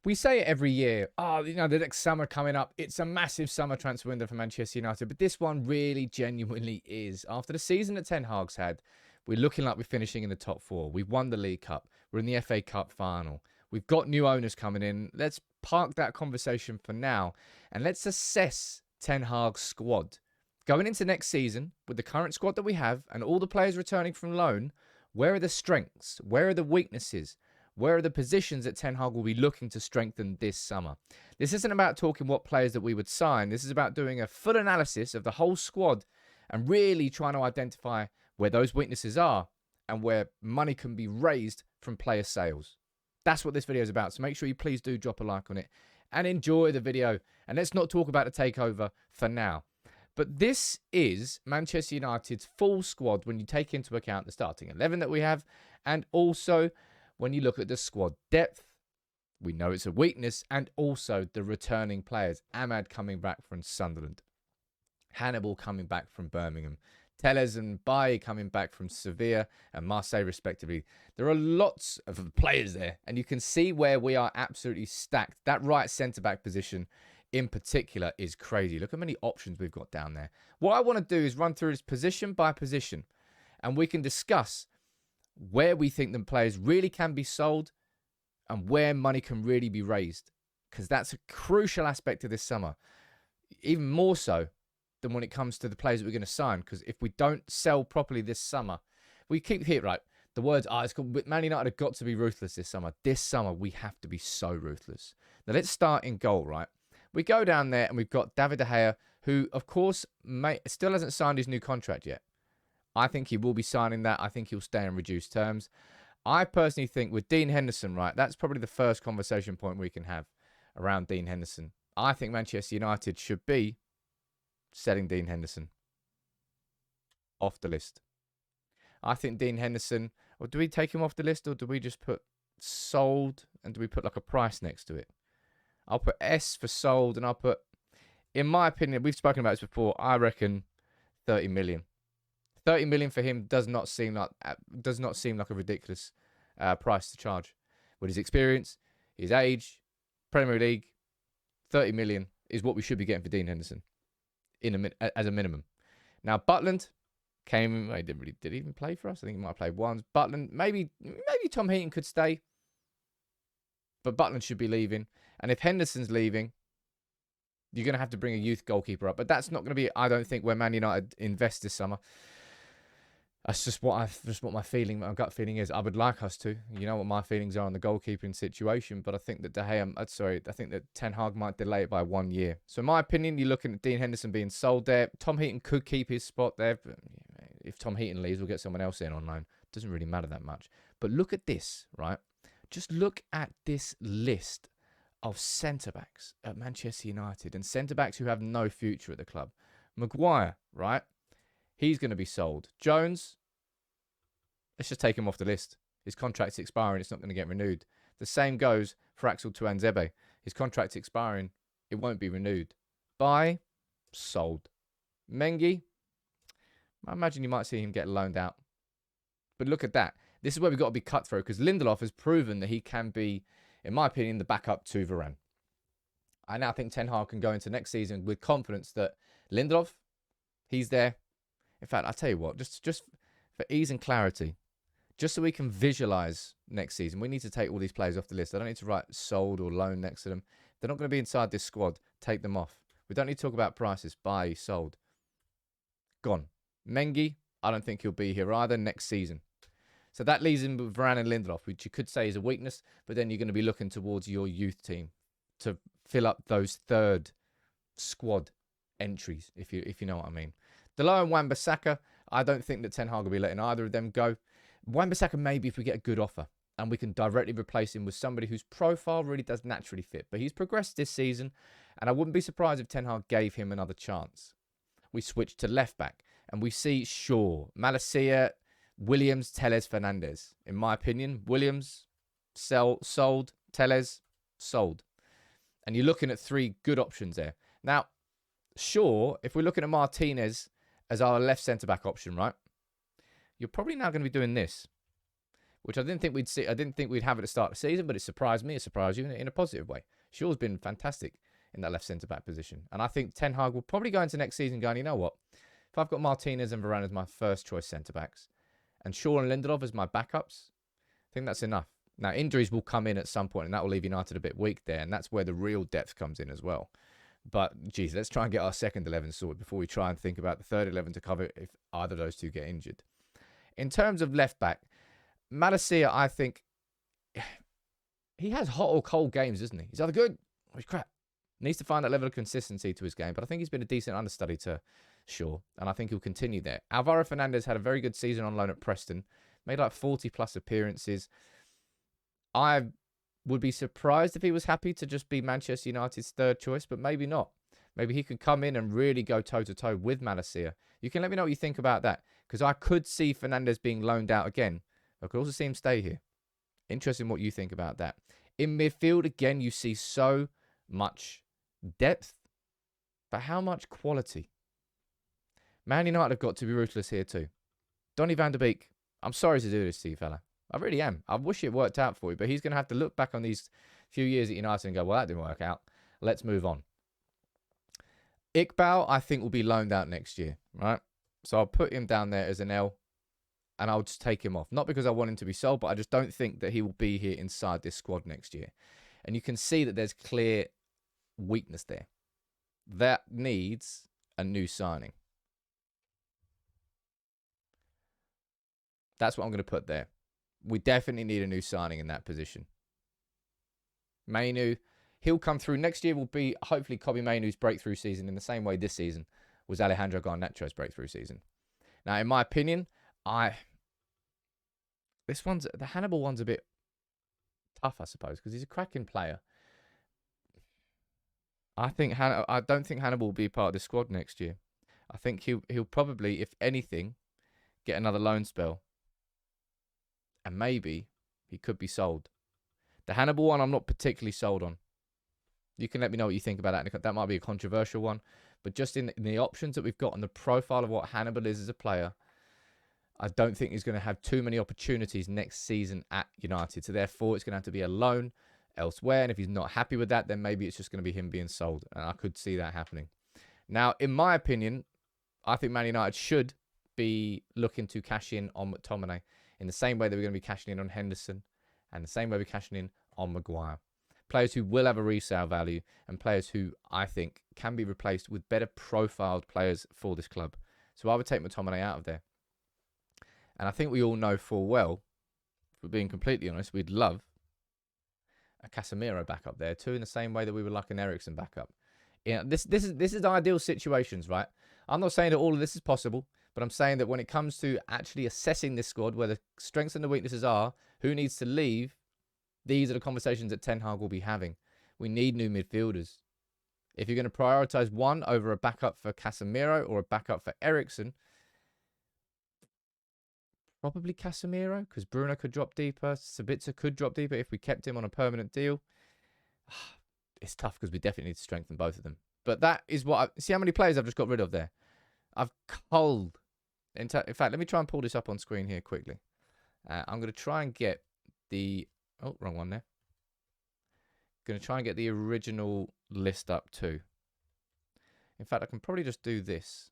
We say it every year. Oh, you know, the next summer coming up. It's a massive summer transfer window for Manchester United. But this one really genuinely is. After the season that Ten Hag's had, we're looking like we're finishing in the top four. We've won the League Cup. We're in the FA Cup final. We've got new owners coming in. Let's park that conversation for now. And let's assess Ten Hag's squad. Going into next season, with the current squad that we have and all the players returning from loan, where are the strengths? Where are the weaknesses? Where are the positions that Ten Hag will be looking to strengthen this summer? This isn't about talking what players that we would sign. This is about doing a full analysis of the whole squad and really trying to identify where those weaknesses are and where money can be raised from player sales. That's what this video is about. So make sure you please do drop a like on it and enjoy the video. And let's not talk about the takeover for now. But this is Manchester United's full squad when you take into account the starting 11 that we have, and also when you look at the squad depth. We know it's a weakness, and also the returning players. Ahmad coming back from Sunderland, Hannibal coming back from Birmingham, Telles and Baye coming back from Sevilla and Marseille respectively. There are lots of players there, and you can see where we are absolutely stacked. That right centre-back position in particular is crazy. Look how many options we've got down there. What I want to do is run through this position by position, and we can discuss where we think the players really can be sold and where money can really be raised, because that's a crucial aspect of this summer, even more so than when it comes to the players that we're going to sign. Because if we don't sell properly this summer, we keep here, right? The words are, Man United have got to be ruthless this summer. This summer, we have to be so ruthless. Now, let's start in goal, right? We go down there and we've got David De Gea, who, of course, still hasn't signed his new contract yet. I think he will be signing that. I think he'll stay in reduced terms. I personally think with Dean Henderson, right, that's probably the first conversation point we can have around Dean Henderson. I think Manchester United should be selling Dean Henderson off the list. I think Dean Henderson, or do we take him off the list, or do we just put sold and do we put like a price next to it? I'll put S for sold, and I'll put, in my opinion, we've spoken about this before, I reckon 30 million. 30 million for him does not seem like a ridiculous price to charge. With his experience, his age, Premier League, 30 million is what we should be getting for Dean Henderson as a minimum. Now, Butland came, did he even play for us? I think he might have played once. Butland, maybe Tom Heaton could stay, but Butland should be leaving. And if Henderson's leaving, you're going to have to bring a youth goalkeeper up. But that's not going to be, I don't think, where Man United invest this summer. That's just what my gut feeling is. I would like us to. You know what my feelings are on the goalkeeping situation. But I think that I think that Ten Hag might delay it by 1 year. So in my opinion, you're looking at Dean Henderson being sold there. Tom Heaton could keep his spot there. But if Tom Heaton leaves, we'll get someone else in on loan. Doesn't really matter that much. But look at this, right? Just look at this list of centre-backs at Manchester United and centre-backs who have no future at the club. Maguire, right? He's going to be sold. Jones, let's just take him off the list. His contract's expiring. It's not going to get renewed. The same goes for Axel Tuanzebe. His contract's expiring. It won't be renewed. Baye, sold. Mengi, I imagine you might see him get loaned out. But look at that. This is where we've got to be cutthroat, because Lindelof has proven that he can be, in my opinion, the backup to Varane. I now think Ten Hag can go into next season with confidence that Lindelof, he's there. In fact, I'll tell you what, just for ease and clarity, just so we can visualize next season, we need to take all these players off the list. I don't need to write sold or loan next to them. They're not going to be inside this squad. Take them off. We don't need to talk about prices. Buy, sold. Gone. Mengi, I don't think he'll be here either next season. So that leaves him with Varane and Lindelof, which you could say is a weakness, but then you're going to be looking towards your youth team to fill up those third squad entries, if you know what I mean. Dalot and Wan-Bissaka, I don't think that Ten Hag will be letting either of them go. Wan-Bissaka maybe if we get a good offer and we can directly replace him with somebody whose profile really does naturally fit. But he's progressed this season, and I wouldn't be surprised if Ten Hag gave him another chance. We switch to left back, and we see Shaw, Malacia, Williams, Telles, Fernandes. In my opinion, Williams, sold. Telles, sold. And you're looking at three good options there. Now, Shaw, if we're looking at Martinez as our left centre-back option, right? You're probably now going to be doing this. which I didn't think we'd see. I didn't think we'd have at the start of the season, but it surprised me. It surprised you in a positive way. Shaw's been fantastic in that left centre-back position. And I think Ten Hag will probably go into next season going, you know what? If I've got Martinez and Varane as my first choice centre-backs and Shaw and Lindelof as my backups, I think that's enough. Now, injuries will come in at some point, and that will leave United a bit weak there, and that's where the real depth comes in as well. But, geez, let's try and get our second 11 sorted before we try and think about the third 11 to cover if either of those two get injured. In terms of left-back, Malacia, I think, he has hot or cold games, doesn't he? He's either good or he's crap. Needs to find that level of consistency to his game, but I think he's been a decent understudy to Shaw, and I think he'll continue there. Alvaro Fernandez had a very good season on loan at Preston, made like 40-plus appearances. I would be surprised if he was happy to just be Manchester United's third choice, but maybe not. Maybe he could come in and really go toe-to-toe with Malacia. You can let me know what you think about that, because I could see Fernandez being loaned out again. I could also see him stay here. Interesting what you think about that. In midfield, again, you see so much depth, but how much quality? Man United have got to be ruthless here too. Donny van der Beek, I'm sorry to do this to you, fella. I really am. I wish it worked out for you, but he's going to have to look back on these few years at United and go, well, that didn't work out. Let's move on. Iqbal, I think, will be loaned out next year, right? So I'll put him down there as an L, and I'll just take him off. Not because I want him to be sold, but I just don't think that he will be here inside this squad next year. And you can see that there's clear weakness there. That needs a new signing. That's what I'm going to put there. We definitely need a new signing in that position. Mainu, he'll come through. Next year will be, hopefully, Kobbie Mainoo's breakthrough season in the same way this season was Alejandro Garnacho's breakthrough season. Now, in my opinion, the Hannibal one's a bit tough, I suppose, because he's a cracking player. I don't think Hannibal will be part of the squad next year. I think he'll probably, if anything, get another loan spell. And maybe he could be sold. The Hannibal one, I'm not particularly sold on. You can let me know what you think about that. That might be a controversial one. But just in the options that we've got and the profile of what Hannibal is as a player, I don't think he's going to have too many opportunities next season at United. So therefore, it's going to have to be a loan elsewhere. And if he's not happy with that, then maybe it's just going to be him being sold. And I could see that happening. Now, in my opinion, I think Man United should be looking to cash in on McTominay in the same way that we're going to be cashing in on Henderson and the same way we're cashing in on Maguire. Players who will have a resale value and players who I think can be replaced with better profiled players for this club. So I would take McTominay out of there. And I think we all know full well, if we're being completely honest, we'd love a Casemiro backup there too, in the same way that we would like an Eriksen backup. This is ideal situations, right? I'm not saying that all of this is possible, but I'm saying that when it comes to actually assessing this squad, where the strengths and the weaknesses are, who needs to leave, these are the conversations that Ten Hag will be having. We need new midfielders. If you're going to prioritise one over a backup for Casemiro or a backup for Eriksen, probably Casemiro, because Bruno could drop deeper. Sabitzer could drop deeper if we kept him on a permanent deal. It's tough because we definitely need to strengthen both of them. But that is what see how many players I've just got rid of there. I've culled. In fact, let me try and pull this up on screen here quickly. I'm going to try and get the... Oh, wrong one there. Going to try and get the original list up too. In fact, I can probably just do this.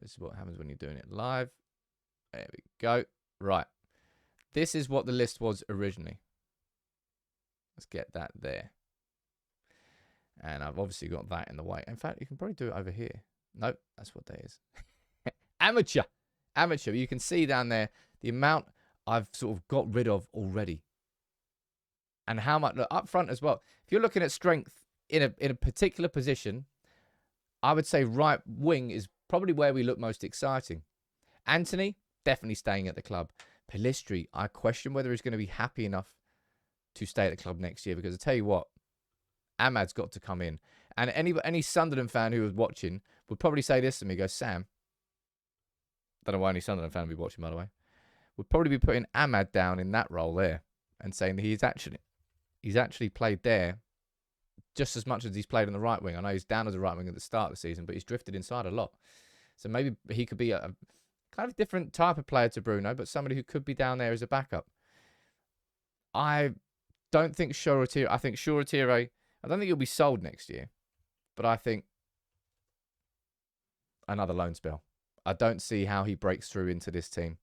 This is what happens when you're doing it live. There we go. Right. This is what the list was originally. Let's get that there. And I've obviously got that in the way. In fact, you can probably do it over here. Nope, that's what that is. Amateur. Amateur. You can see down there the amount I've sort of got rid of already. And how much, look, up front as well. If you're looking at strength in a particular position, I would say right wing is probably where we look most exciting. Anthony, definitely staying at the club. Pellistri, I question whether he's going to be happy enough to stay at the club next year, because I tell you what, Ahmad's got to come in. And any Sunderland fan who was watching would probably say this to me, go, Sam, don't know why any Sunderland fan would be watching, by the way, would probably be putting Ahmad down in that role there and saying that he's actually played there just as much as he's played on the right wing. I know he's down as a right wing at the start of the season, but he's drifted inside a lot. So maybe he could be kind of different type of player to Bruno, but somebody who could be down there as a backup. I don't think Shoretire. I think Shoretire. I don't think he'll be sold next year, but I think another loan spell. I don't see how he breaks through into this team.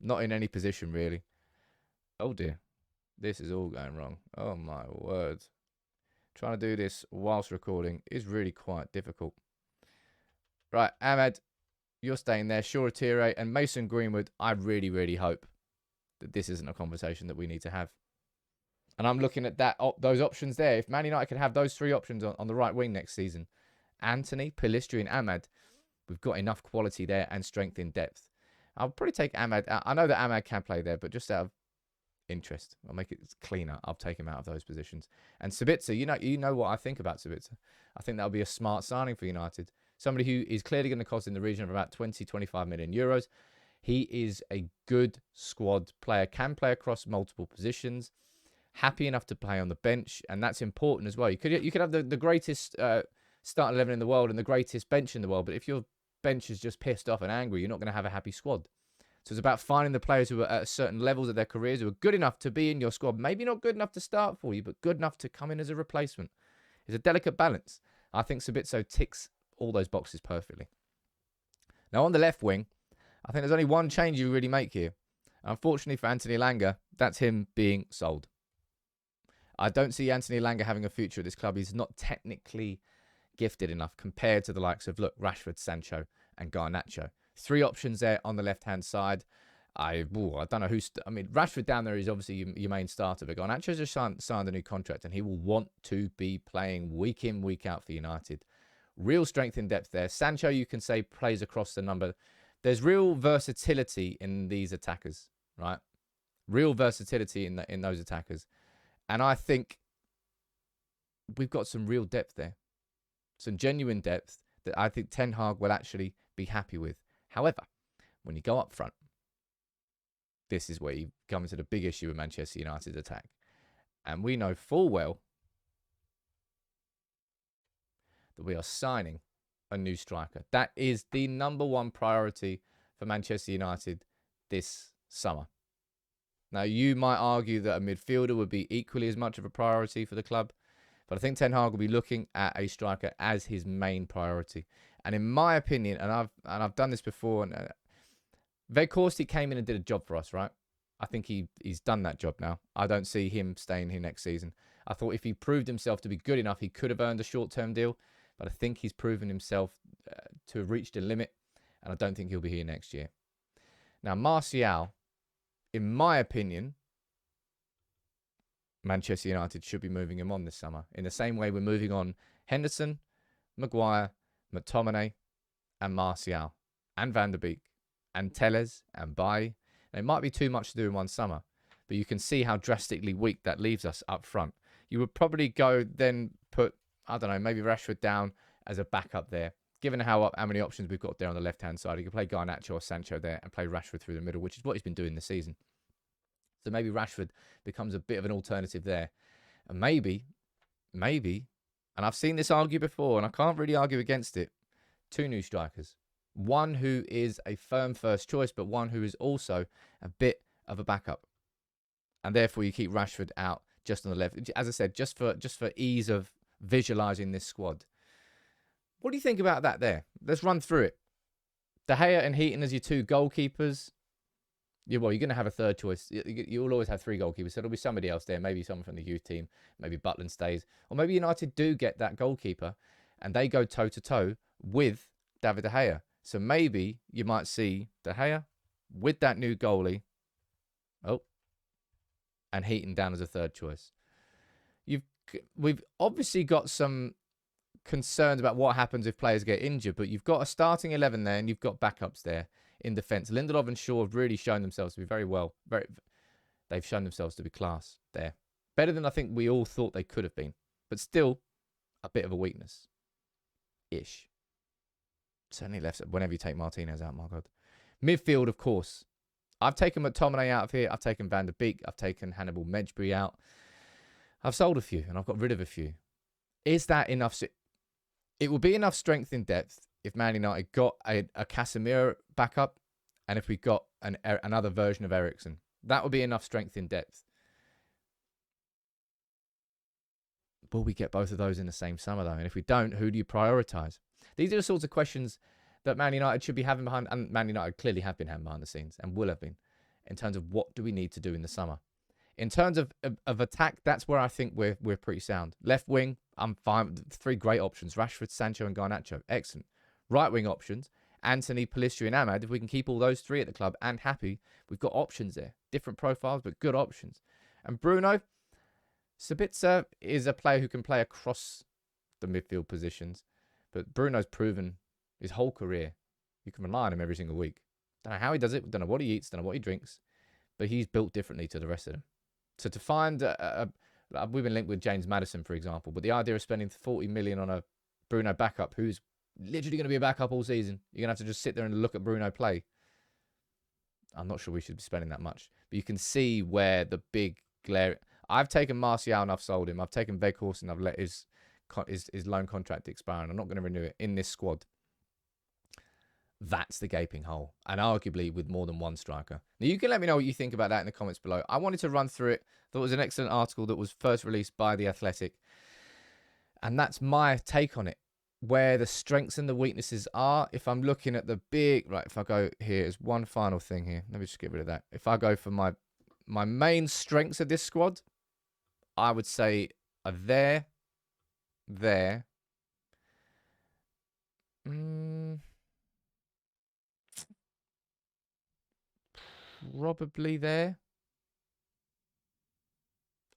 Not in any position, really. Oh, dear. This is all going wrong. Oh, my word. Trying to do this whilst recording is really quite difficult. Right, Ahmed, you're staying there. Shoretire and Mason Greenwood. I really, really hope that this isn't a conversation that we need to have. And I'm looking at those options there. If Man United can have those three options on the right wing next season, Anthony, Pellistri and Ahmed, we've got enough quality there and strength in depth. I'll probably take Ahmed. I know that Ahmed can play there, but just out of interest, I'll make it cleaner. I'll take him out of those positions. And Sabitzer, you know what I think about Sabitzer. I think that'll be a smart signing for United. Somebody who is clearly going to cost in the region of about 20-25 million euros. He is a good squad player, can play across multiple positions, happy enough to play on the bench, and that's important as well. You could have the greatest starting 11 in the world and the greatest bench in the world, but if your bench is just pissed off and angry, you're not going to have a happy squad. So it's about finding the players who are at certain levels of their careers who are good enough to be in your squad. Maybe not good enough to start for you, but good enough to come in as a replacement. It's a delicate balance. I think Sabitzer ticks all those boxes perfectly. Now, on the left wing, I think there's only one change you really make here. Unfortunately for Anthony Elanga, that's him being sold. I don't see Anthony Elanga having a future at this club. He's not technically gifted enough compared to the likes of, Rashford, Sancho and Garnacho. Three options there on the left-hand side. I don't know who's... Rashford down there is obviously your main starter, but Garnacho's just signed a new contract and he will want to be playing week in, week out for United. Real strength in depth there. Sancho, you can say, plays across the number. There's real versatility in these attackers, right? Real versatility in those attackers. And I think we've got some real depth there. Some genuine depth that I think Ten Hag will actually be happy with. However, when you go up front, this is where you come into the big issue with Manchester United's attack. And we know full well that we are signing a new striker. That is the number one priority for Manchester United this summer. Now, you might argue that a midfielder would be equally as much of a priority for the club, but I think Ten Hag will be looking at a striker as his main priority. And in my opinion, and I've done this before, and Weghorst came in and did a job for us, right? I think he's done that job now. I don't see him staying here next season. I thought if he proved himself to be good enough, he could have earned a short-term deal, but I think he's proven himself to have reached a limit, and I don't think he'll be here next year. Now, Martial, in my opinion, Manchester United should be moving him on this summer. In the same way we're moving on Henderson, Maguire, McTominay, and Martial, and Van der Beek, and Telles, and Bailly. Now, it might be too much to do in one summer, but you can see how drastically weak that leaves us up front. You would probably go then put, I don't know, maybe Rashford down as a backup there. Given how many options we've got there on the left-hand side, you can play Garnacho or Sancho there and play Rashford through the middle, which is what he's been doing this season. So maybe Rashford becomes a bit of an alternative there. And maybe, and I've seen this argue before, and I can't really argue against it, two new strikers. One who is a firm first choice, but one who is also a bit of a backup. And therefore, you keep Rashford out just on the left. As I said, just for ease of visualising this squad. What do you think about that there? Let's run through it. De Gea and Heaton as your two goalkeepers. You're going to have a third choice. You'll always have three goalkeepers. So there'll be somebody else there. Maybe someone from the youth team. Maybe Butland stays. Or maybe United do get that goalkeeper and they go toe-to-toe with David De Gea. So maybe you might see De Gea with that new goalie. Oh. And Heaton down as a third choice. We've obviously got some concerns about what happens if players get injured, but you've got a starting 11 there and you've got backups there in defence. Lindelof and Shaw have really shown themselves to be very well. They've shown themselves to be class there. Better than I think we all thought they could have been, but still a bit of a weakness-ish. Certainly left whenever you take Martinez out, my God. Midfield, of course. I've taken McTominay out of here. I've taken Van der Beek. I've taken Hannibal Mejbri out. I've sold a few and I've got rid of a few. Is that enough? It would be enough strength in depth if Man United got a Casemiro backup And if we got another version of Eriksen, that would be enough strength in depth. Will we get both of those in the same summer, though? And if we don't, who do you prioritise? These are the sorts of questions that Man United should be having behind, and Man United clearly have been having behind the scenes and will have been, in terms of what do we need to do in the summer. In terms of attack, that's where I think we're pretty sound. Left wing, I'm fine. 3 great options: Rashford, Sancho, and Garnacho. Excellent. Right wing options: Anthony, Pellistri, and Ahmad. If we can keep all those 3 at the club and happy, we've got options there. Different profiles, but good options. And Bruno, Sabitzer is a player who can play across the midfield positions, but Bruno's proven his whole career you can rely on him every single week. Don't know how he does it, don't know what he eats, don't know what he drinks, but he's built differently to the rest of them. So to find we've been linked with James Maddison, for example, but the idea of spending 40 million on a Bruno backup who's literally going to be a backup all season, you're going to have to just sit there and look at Bruno play. I'm not sure we should be spending that much, but you can see where the big glare. I've taken Martial and I've sold him. I've taken Weghorst and I've let his loan contract expire, and I'm not going to renew it in this squad. That's the gaping hole, and arguably with more than one striker. Now, you can let me know what you think about that in the comments below. I wanted to run through it. Thought it was an excellent article that was first released by The Athletic, and that's my take on it, where the strengths and the weaknesses are. If I'm looking at the big, right, if I go here, there's one final thing here. Let me just get rid of that. If I go for my main strengths of this squad, I would say are there. Probably there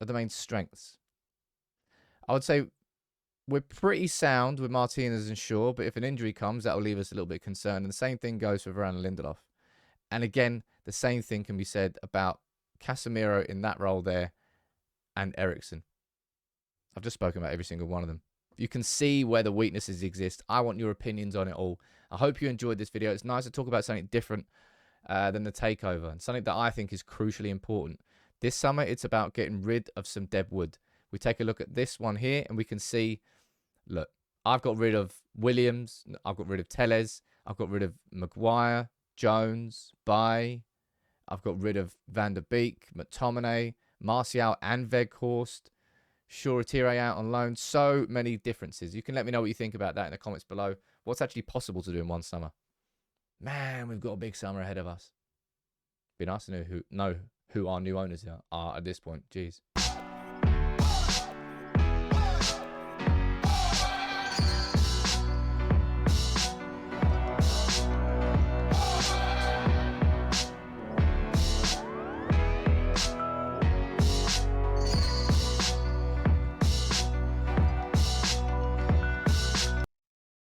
are the main strengths. I would say we're pretty sound with Martinez and Shaw, but if an injury comes, that will leave us a little bit concerned. And the same thing goes for Varane and Lindelof. And again, the same thing can be said about Casemiro in that role there and Eriksen. I've just spoken about every single one of them. You can see where the weaknesses exist. I want your opinions on it all. I hope you enjoyed this video. It's nice to talk about something different than the takeover, and something that I think is crucially important. This summer, it's about getting rid of some dead wood. We take a look at this one here, and we can see, look, I've got rid of Williams, I've got rid of Telles, I've got rid of Maguire, Jones, Bailly, I've got rid of Van der Beek, McTominay, Martial and Weghorst, Shoretire out on loan. So many differences. You can let me know what you think about that in the comments below. What's actually possible to do in one summer? Man, we've got a big summer ahead of us. Be nice to know who our new owners are at this point. Jeez.